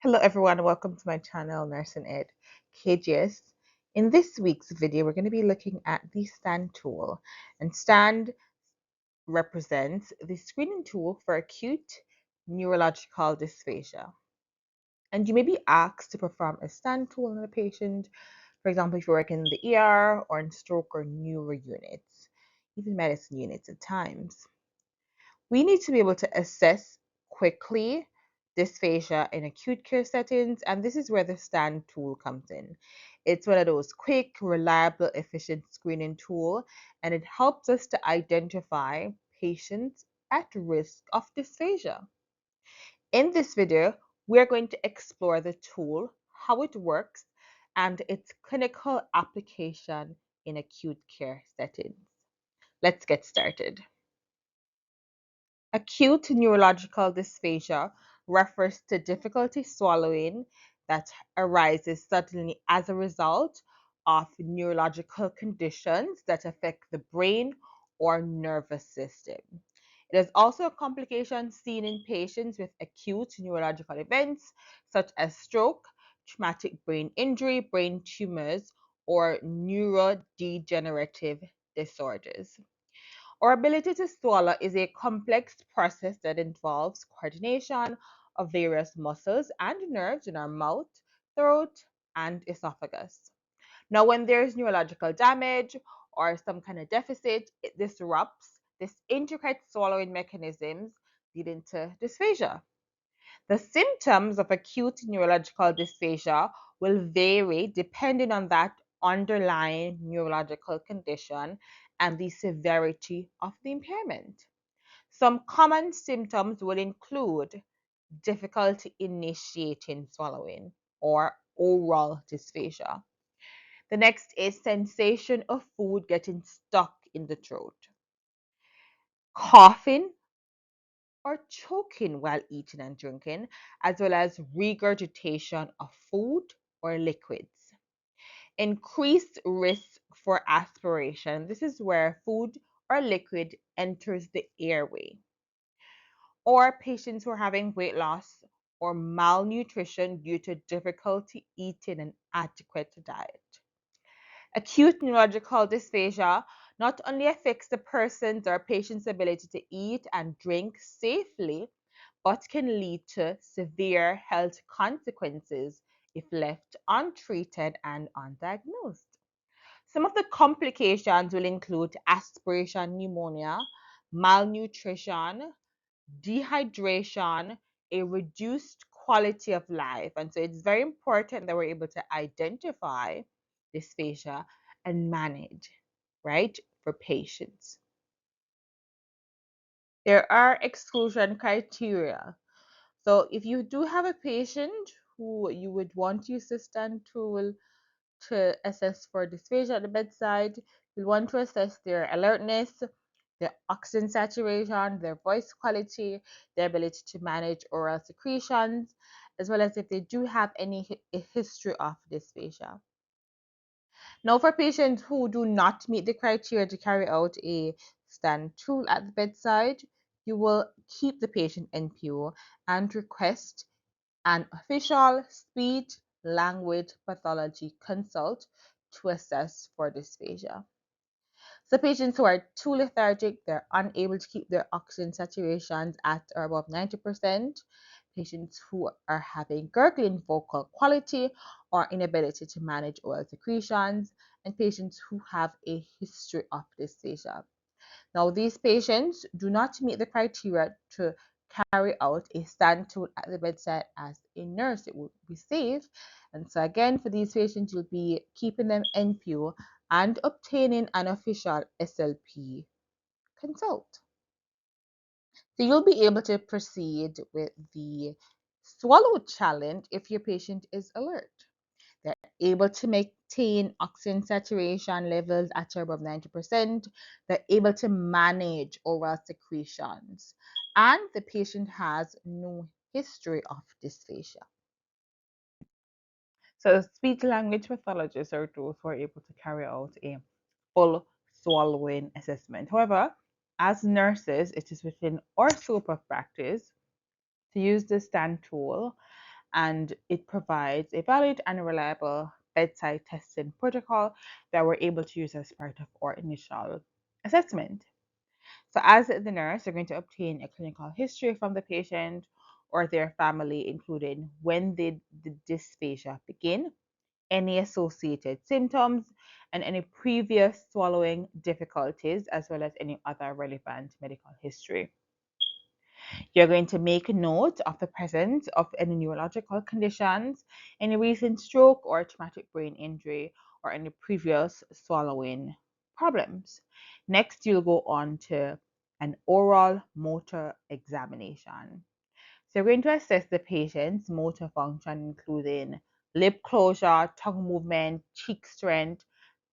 Hello everyone, welcome to my channel Nurse and Ed KGS. In this week's video, we're going to be looking at the STAND tool. And STAND represents the screening tool for acute neurological dysphagia. And you may be asked to perform a STAND tool on a patient, for example, if you work in the ER or in stroke or neuro units, even medicine units at times. We need to be able to assess quickly dysphagia in acute care settings, and this is where the STAND tool comes in. It's one of those quick, reliable, efficient screening tool, and it helps us to identify patients at risk of dysphagia. In this video, we're going to explore the tool, how it works, and its clinical application in acute care settings. Let's get started. Acute neurological dysphagia refers to difficulty swallowing that arises suddenly as a result of neurological conditions that affect the brain or nervous system. It is also a complication seen in patients with acute neurological events such as stroke, traumatic brain injury, brain tumors, or neurodegenerative disorders. Our ability to swallow is a complex process that involves coordination of various muscles and nerves in our mouth, throat, and esophagus. Now, when there is neurological damage or some kind of deficit, it disrupts this intricate swallowing mechanisms, leading to dysphagia. The symptoms of acute neurological dysphagia will vary depending on that underlying neurological condition and the severity of the impairment. Some common symptoms will include difficulty initiating swallowing or oral dysphagia. The next is sensation of food getting stuck in the throat, coughing or choking while eating and drinking, as well as regurgitation of food or liquids. Increased risk for aspiration. This is where food or liquid enters the airway. Or patients who are having weight loss or malnutrition due to difficulty eating an adequate diet. Acute neurological dysphagia not only affects the person's or patient's ability to eat and drink safely, but can lead to severe health consequences if left untreated and undiagnosed. Some of the complications will include aspiration pneumonia, malnutrition, dehydration, a reduced quality of life. And so it's very important that we're able to identify dysphagia and manage, right, for patients. There are exclusion criteria. So if you do have a patient who you would want to use the STAND tool to assess for dysphagia at the bedside, you'll want to assess their alertness, their oxygen saturation, their voice quality, their ability to manage oral secretions, as well as if they do have any history of dysphagia. Now, for patients who do not meet the criteria to carry out a STAND tool at the bedside, you will keep the patient NPO and request an official speech language pathology consult to assess for dysphagia. So patients who are too lethargic, they're unable to keep their oxygen saturations at or above 90%, patients who are having gurgling vocal quality or inability to manage oral secretions, and patients who have a history of dysphagia. Now, these patients do not meet the criteria to carry out a STAND tool at the bedside as a nurse. It would be safe. And so, again, for these patients, you'll be keeping them NPO and obtaining an official SLP consult. So, you'll be able to proceed with the swallow challenge if your patient is alert. They're able to maintain oxygen saturation levels at or above 90%. They're able to manage oral secretions. And the patient has no history of dysphagia. So speech language pathologists are those who are able to carry out a full swallowing assessment. However, as nurses, it is within our scope of practice to use the STAND tool and it provides a valid and reliable bedside testing protocol that we're able to use as part of our initial assessment. So, as the nurse, you're going to obtain a clinical history from the patient or their family, including when did the dysphagia begin, any associated symptoms, and any previous swallowing difficulties, as well as any other relevant medical history. You're going to make a note of the presence of any neurological conditions, any recent stroke or traumatic brain injury, or any previous swallowing problems. Next, you'll go on to an oral motor examination. So, you're going to assess the patient's motor function, including lip closure, tongue movement, cheek strength,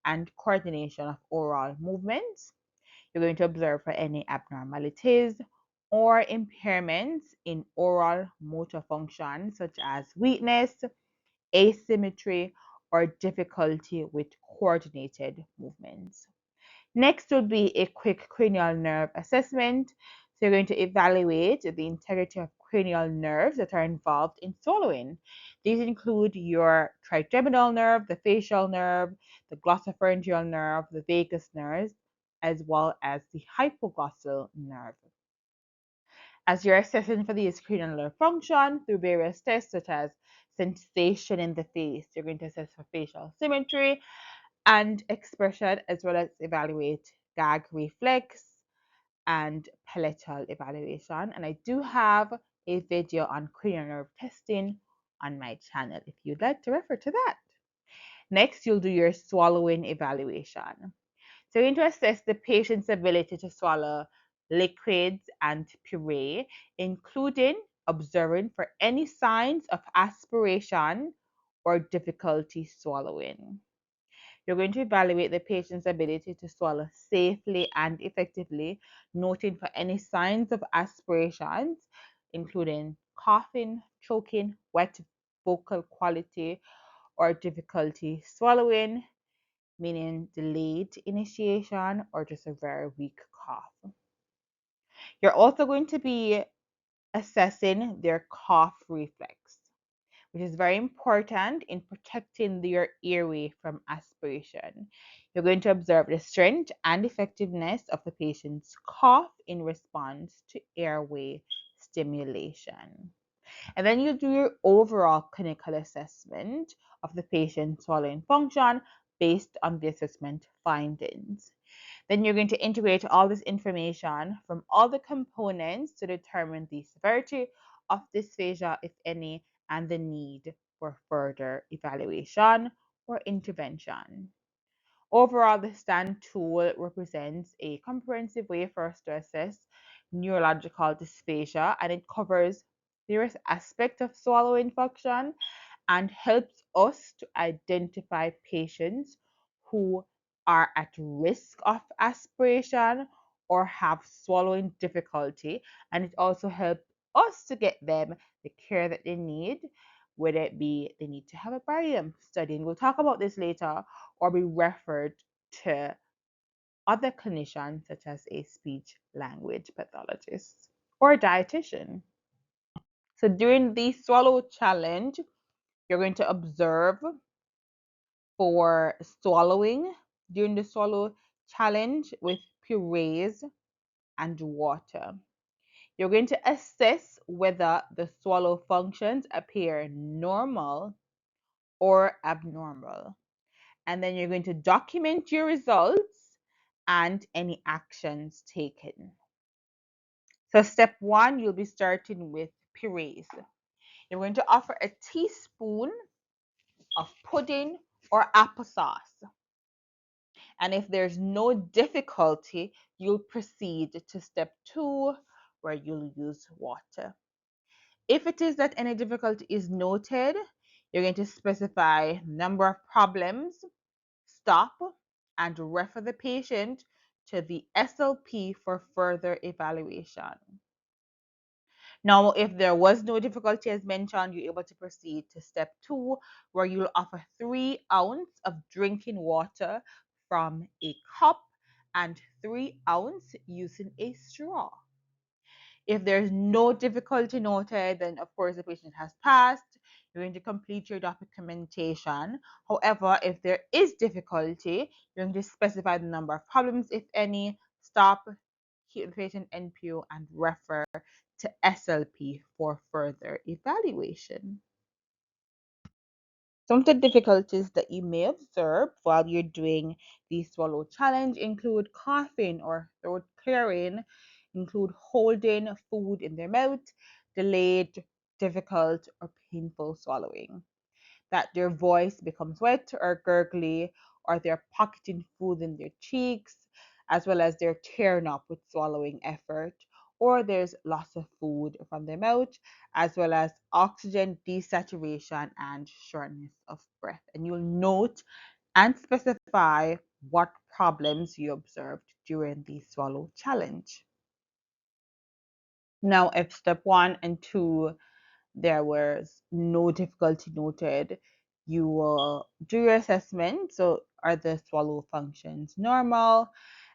and coordination of oral movements. You're going to observe for any abnormalities or impairments in oral motor function, such as weakness, asymmetry, or difficulty with coordinated movements. Next would be a quick cranial nerve assessment. So you're going to evaluate the integrity of cranial nerves that are involved in swallowing. These include your trigeminal nerve, the facial nerve, the glossopharyngeal nerve, the vagus nerve, as well as the hypoglossal nerve. As you're assessing for these cranial nerve function through various tests such as sensation in the face, you're going to assess for facial symmetry and expression, as well as evaluate gag reflex and palatal evaluation. And I do have a video on cranial nerve testing on my channel if you'd like to refer to that. Next, you'll do your swallowing evaluation. So you're going to assess the patient's ability to swallow liquids and puree, including observing for any signs of aspiration or difficulty swallowing. You're going to evaluate the patient's ability to swallow safely and effectively, noting for any signs of aspirations, including coughing, choking, wet vocal quality, or difficulty swallowing, meaning delayed initiation or just a very weak cough. You're also going to be assessing their cough reflex, which is very important in protecting your airway from aspiration. You're going to observe the strength and effectiveness of the patient's cough in response to airway stimulation. And then you do your overall clinical assessment of the patient's swallowing function based on the assessment findings. Then you're going to integrate all this information from all the components to determine the severity of dysphagia, if any, and the need for further evaluation or intervention. Overall, the STAND tool represents a comprehensive way for us to assess neurological dysphagia, and it covers various aspects of swallowing function and helps us to identify patients who are at risk of aspiration or have swallowing difficulty. And it also helps us to get them the care that they need, whether it be they need to have a barium study, and we'll talk about this later, or be referred to other clinicians such as a speech language pathologist or a dietitian. So during the swallow challenge, you're going to observe for swallowing during the swallow challenge with purees and water. You're going to assess whether the swallow functions appear normal or abnormal. And then you're going to document your results and any actions taken. So, step one, you'll be starting with purees. You're going to offer a teaspoon of pudding or applesauce. And if there's no difficulty, you'll proceed to step two, where you'll use water. If it is that any difficulty is noted, you're going to specify number of problems, stop, and refer the patient to the SLP for further evaluation. Now, if there was no difficulty as mentioned, you're able to proceed to step two, where you'll offer 3 ounces of drinking water from a cup and 3 ounces using a straw. If there's no difficulty noted, then of course the patient has passed. You're going to complete your documentation. However, if there is difficulty, you're going to specify the number of problems, if any, stop, keep the patient NPO, and refer to SLP for further evaluation. Some of the difficulties that you may observe while you're doing the swallow challenge include coughing or throat clearing, include holding food in their mouth, delayed, difficult, or painful swallowing, that their voice becomes wet or gurgly, or they're pocketing food in their cheeks, as well as they're tearing up with swallowing effort, or there's loss of food from their mouth, as well as oxygen desaturation and shortness of breath. And you'll note and specify what problems you observed during the swallow challenge. Now, if step 1 and 2 there was no difficulty noted, you will do your assessment. So, are the swallow functions normal?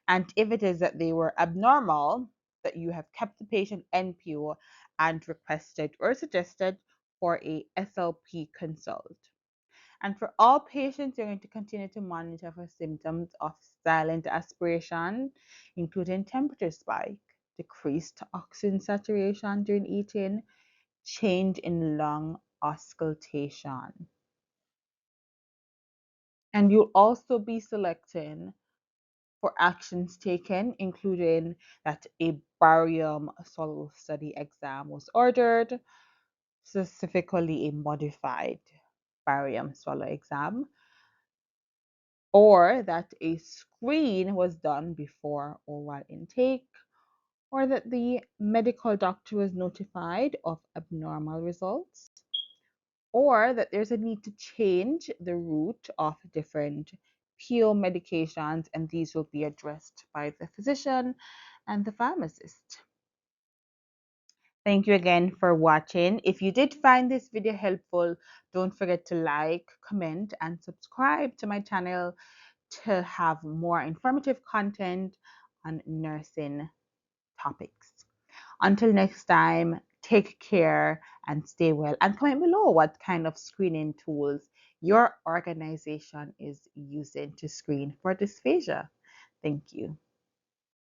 And if it is that they were abnormal, that you have kept the patient NPO and requested or suggested for a SLP consult. And for all patients, you're going to continue to monitor for symptoms of silent aspiration, including temperature spike, decreased oxygen saturation during eating, change in lung auscultation. And you'll also be selecting for actions taken, including that a barium swallow study exam was ordered, specifically a modified barium swallow exam, or that a screen was done before oral intake, or that the medical doctor was notified of abnormal results, or that there's a need to change the route of different PO medications, and these will be addressed by the physician and the pharmacist. Thank you again for watching. If you did find this video helpful, don't forget to like, comment, and subscribe to my channel to have more informative content on nursing topics. Until next time, take care and stay well. And comment below what kind of screening tools your organization is using to screen for dysphagia. Thank you.